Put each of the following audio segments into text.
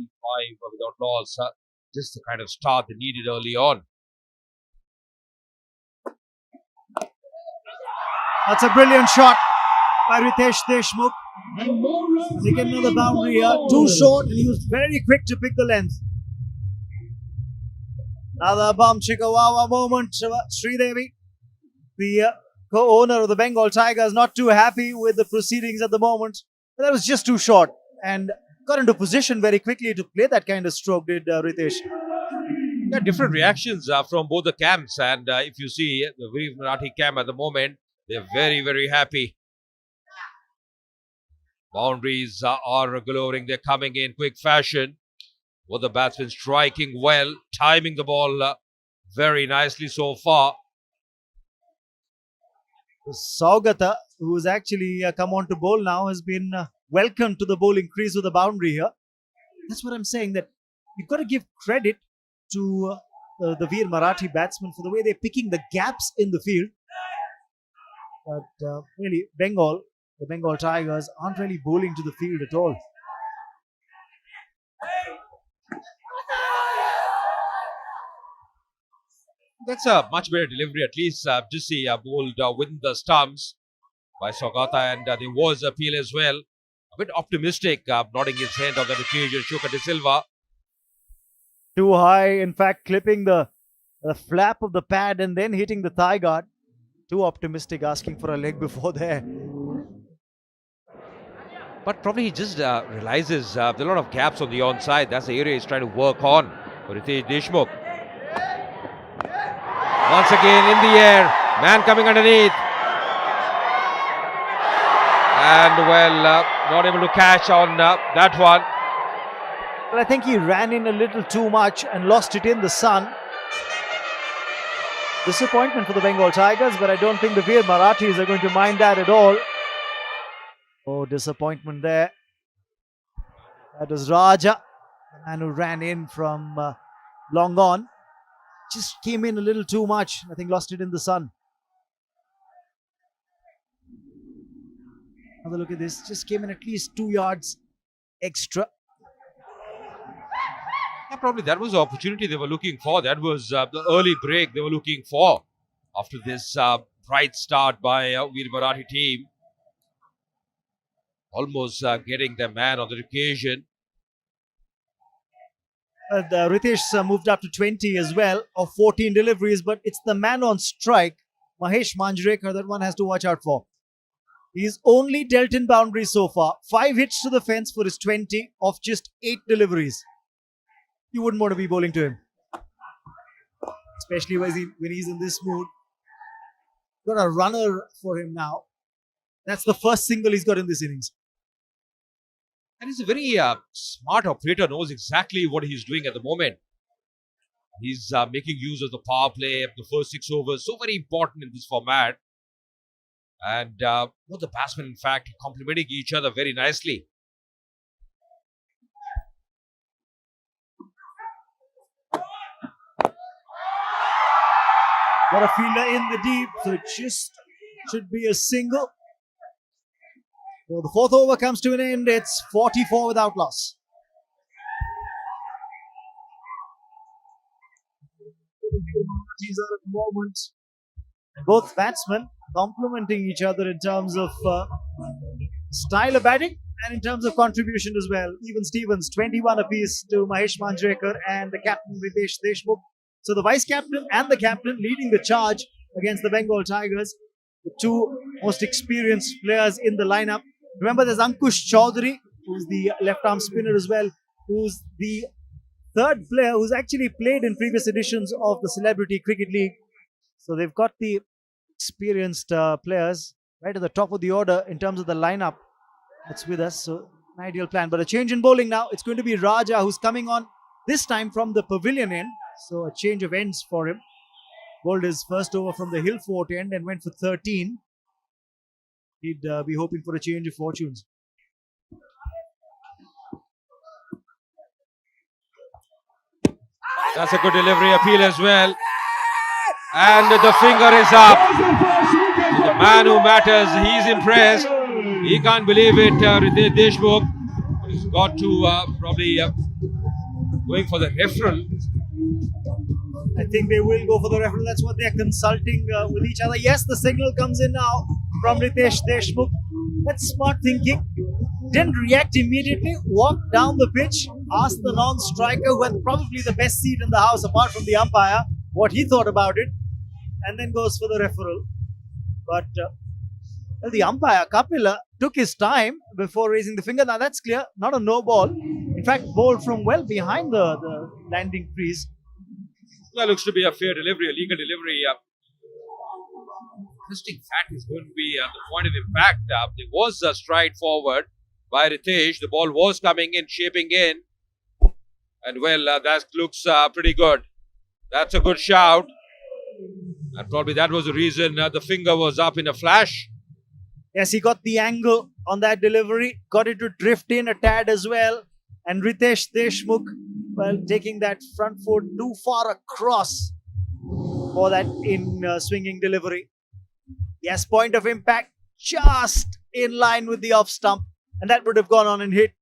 35 without loss. Just the kind of start they needed early on. That's a brilliant shot by Riteish Deshmukh. They get another boundary here. Too short, and he was very quick to pick the length. Another bum chikawawa moment. Sridevi, the co-owner of the Bengal Tigers, not too happy with the proceedings at the moment. But that was just too short and got into position very quickly to play that kind of stroke, did Riteish. Yeah, different reactions from both the camps. And if you see the Veer Marathi camp at the moment, they're very, very happy. Boundaries are glowing. They're coming in quick fashion. Both the batsmen striking well, timing the ball very nicely so far. Saugata, who's actually come on to bowl now, has been welcomed to the bowling crease with a boundary here. That's what I'm saying, that you've got to give credit to the Veer Marathi batsmen for the way they're picking the gaps in the field. But really, the Bengal Tigers aren't really bowling to the field at all. That's a much better delivery. At least Jisshu bowled within the stumps by Saugata, and there was appeal as well. A bit optimistic, nodding his head on that occasion. Shuka De Silva. Too high, in fact, clipping the flap of the pad and then hitting the thigh guard. Too optimistic, asking for a leg before there. But probably he just realizes there are a lot of gaps on the onside. That's the area he's trying to work on for Riteish Deshmukh. Once again in the air, man coming underneath. And well, not able to catch on that one. Well, I think he ran in a little too much and lost it in the sun. Disappointment for the Bengal Tigers, but I don't think the Veer Marathis are going to mind that at all. Oh, disappointment there. That was Raja, the man who ran in from long on. Just came in a little too much. I think lost it in the sun. Have a look at this. Just came in at least 2 yards extra. Yeah, probably that was the opportunity they were looking for. That was the early break they were looking for after this bright start by Veer Marathi team. Almost getting their man on the occasion. Riteish moved up to 20 as well, of 14 deliveries, but it's the man on strike, Mahesh Manjrekar, that one has to watch out for. He's only dealt in boundaries so far. 5 hits to the fence for his 20 of just 8 deliveries. You wouldn't want to be bowling to him, especially when he's in this mood. Got a runner for him now. That's the first single he's got in this innings. And he's a very smart operator, knows exactly what he's doing at the moment. He's making use of the power play, the first 6 overs, so very important in this format. And both the batsmen, in fact, complementing each other very nicely. Got a fielder in the deep, so it just should be a single. So the 4th over comes to an end. It's 44 without loss. These are at the moment both batsmen complementing each other in terms of style of batting and in terms of contribution as well. Even Stevens, 21 apiece to Mahesh Manjrekar and the captain Riteish Deshmukh. So the vice captain and the captain leading the charge against the Bengal Tigers. The 2 most experienced players in the lineup. Remember, there's Ankush Chaudhary, who's the left-arm spinner as well, who's the 3rd player who's actually played in previous editions of the Celebrity Cricket League. So they've got the experienced players right at the top of the order in terms of the lineup that's with us. So an ideal plan. But a change in bowling now. It's going to be Raja who's coming on this time from the pavilion end. So a change of ends for him. Bowled his first over from the hill fort end and went for 13. He'd be hoping for a change of fortunes. That's a good delivery, appeal as well. And the finger is up. The man who matters, he's impressed. He can't believe it, Riteish Deshmukh. He's got to probably going for the referral. I think they will go for the referral. That's what they're consulting with each other. Yes, the signal comes in now from Riteish Deshmukh. That's smart thinking. Didn't react immediately, walked down the pitch, asked the non-striker, who had probably the best seat in the house apart from the umpire, what he thought about it, and then goes for the referral. But well, the umpire, Kapila, took his time before raising the finger. Now that's clear, not a no ball. In fact, ball from well behind the landing crease. That looks to be a fair delivery, a legal delivery. Interesting fact is going to be the point of impact. There was a stride forward by Riteish. The ball was coming in, shaping in. And well, that looks pretty good. That's a good shout. And probably that was the reason the finger was up in a flash. Yes, he got the angle on that delivery, got it to drift in a tad as well. And Riteish Deshmukh, well, taking that front foot too far across for that in swinging delivery. Yes, point of impact just in line with the off stump. And that would have gone on and hit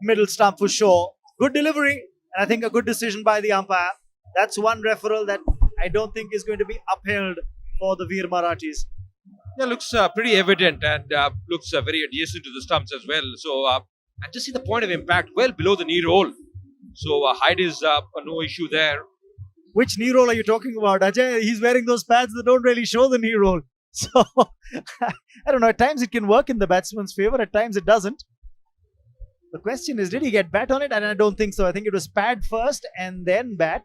middle stump for sure. Good delivery, and I think a good decision by the umpire. That's one referral that I don't think is going to be upheld for the Veer Marathis. Yeah, looks pretty evident and looks very adjacent to the stumps as well. So, and just see the point of impact well below the knee roll. So, height is no issue there. Which knee roll are you talking about, Ajay? He's wearing those pads that don't really show the knee roll. So, I don't know. At times it can work in the batsman's favor, at times it doesn't. The question is, did he get bat on it? And I don't think so. I think it was pad first and then bat.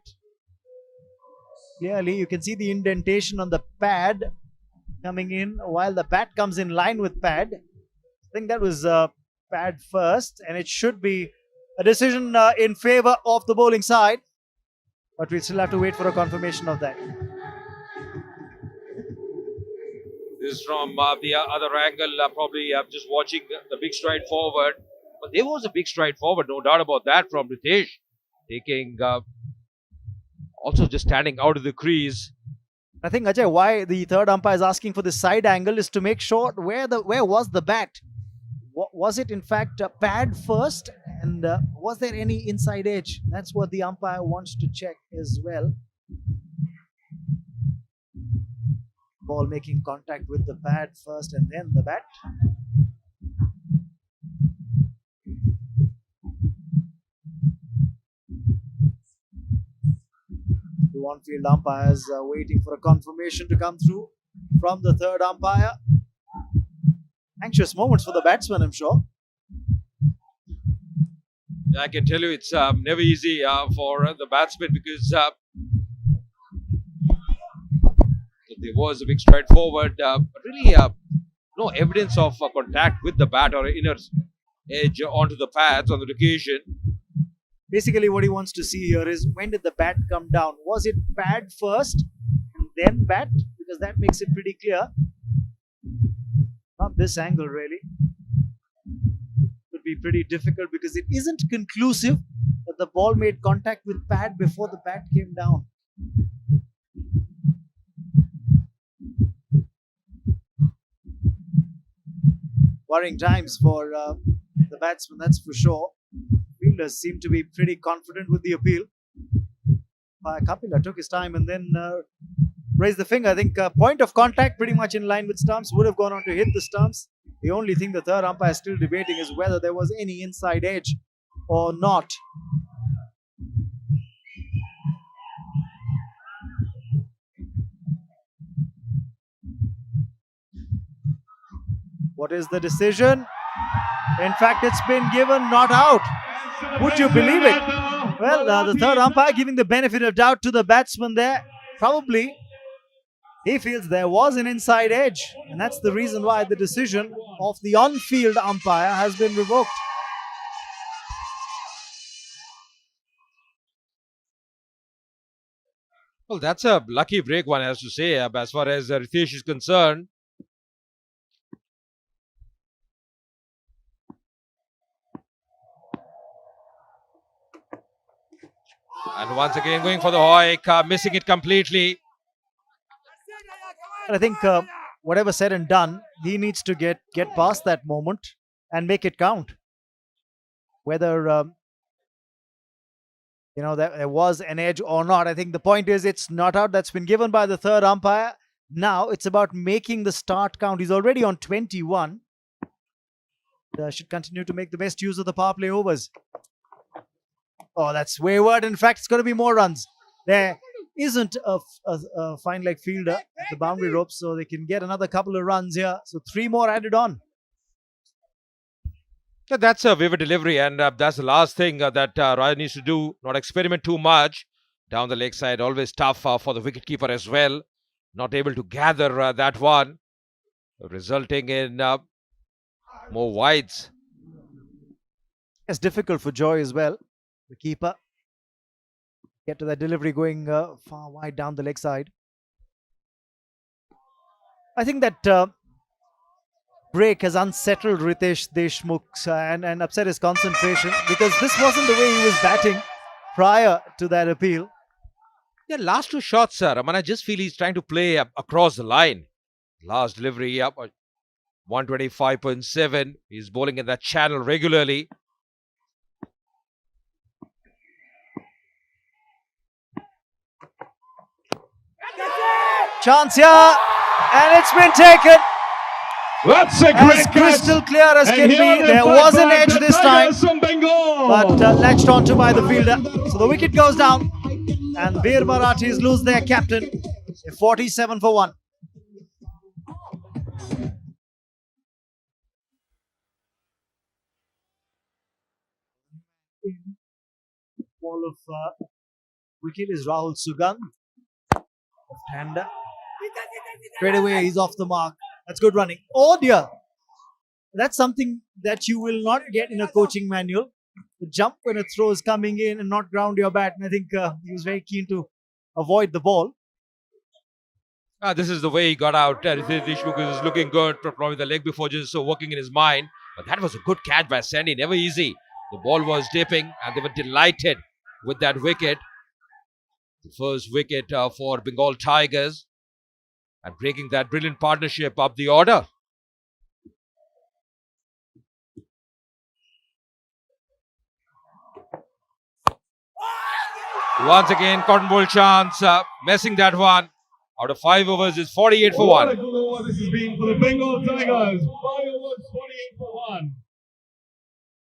Clearly, you can see the indentation on the pad coming in while the bat comes in line with pad. I think that was pad first, and it should be a decision in favor of the bowling side. But we still have to wait for a confirmation of that. This is from the other angle, probably just watching the big stride forward. But there was a big stride forward, no doubt about that, from Riteish. Taking, also just standing out of the crease. I think, Ajay, why the third umpire is asking for the side angle is to make sure where was the bat. Was it in fact a pad first, and was there any inside edge? That's what the umpire wants to check as well. Ball making contact with the pad first and then the bat. The on-field umpires are waiting for a confirmation to come through from the third umpire. Anxious moments for the batsman, I'm sure. I can tell you it's never easy for the batsman because there was a big stride forward, but really no evidence of contact with the bat or inner edge onto the pads on the occasion. Basically, what he wants to see here is when did the bat come down? Was it pad first and then bat? Because that makes it pretty clear. Not this angle, really. Could be pretty difficult because it isn't conclusive that the ball made contact with pad before the bat came down. Worrying times for the batsman, that's for sure. Fielders seem to be pretty confident with the appeal. Kapila took his time and then raised the finger. I think point of contact pretty much in line with stumps, would have gone on to hit the stumps. The only thing the third umpire is still debating is whether there was any inside edge or not. What is the decision? In fact, it's been given not out. Would you believe it? Well, the third umpire giving the benefit of doubt to the batsman there. Probably he feels there was an inside edge, and that's the reason why the decision of the on-field umpire has been revoked. Well, that's a lucky break, one has to say, as far as Riteish is concerned. And once again going for the hoik, missing it completely. And I think whatever said and done, he needs to get past that moment and make it count. Whether there was an edge or not. I think the point is it's not out. That's been given by the third umpire. Now it's about making the start count. He's already on 21. Should continue to make the best use of the power play overs. Oh, that's wayward. In fact, it's going to be more runs. There isn't a fine leg fielder at the boundary rope, so they can get another couple of runs here. So 3 more added on. Yeah, that's a vivid delivery, and that's the last thing that Roy needs to do. Not experiment too much down the leg side. Always tough for the wicketkeeper as well. Not able to gather that one, resulting in more wides. It's difficult for Joy as well, the keeper. Get to that delivery going far wide down the leg side. I think that break has unsettled Riteish Deshmukh and upset his concentration, because this wasn't the way he was batting prior to that appeal. Yeah, last 2 shots, sir. I just feel he's trying to play across the line. Last delivery up 125.7. He's bowling in that channel regularly. Chance here, and it's been taken. That's a As great crystal catch. clear as can And be. here There the was an back edge by this the time, Tigers from Bengal. but latched onto by the fielder. So the wicket goes down, and Veer Marathis lose their captain. 47 for 1. Ball of wicket is Rahul Sugand. Left-hander. Straight away, he's off the mark. That's good running. Oh dear. That's something that you will not get in a coaching manual. The jump when a throw is coming in and not ground your bat. And I think he was very keen to avoid the ball. This is the way he got out. Deshmukh is looking good, probably the leg before just so working in his mind. But that was a good catch by Sandy, never easy. The ball was dipping and they were delighted with that wicket. The first wicket for Bengal Tigers, and breaking that brilliant partnership up the order. Once again, cotton ball chance, messing that one. Out of 5 overs is 48 for 1. What a good over this has been for the Bengal Tigers. 5 overs, 48 for 1.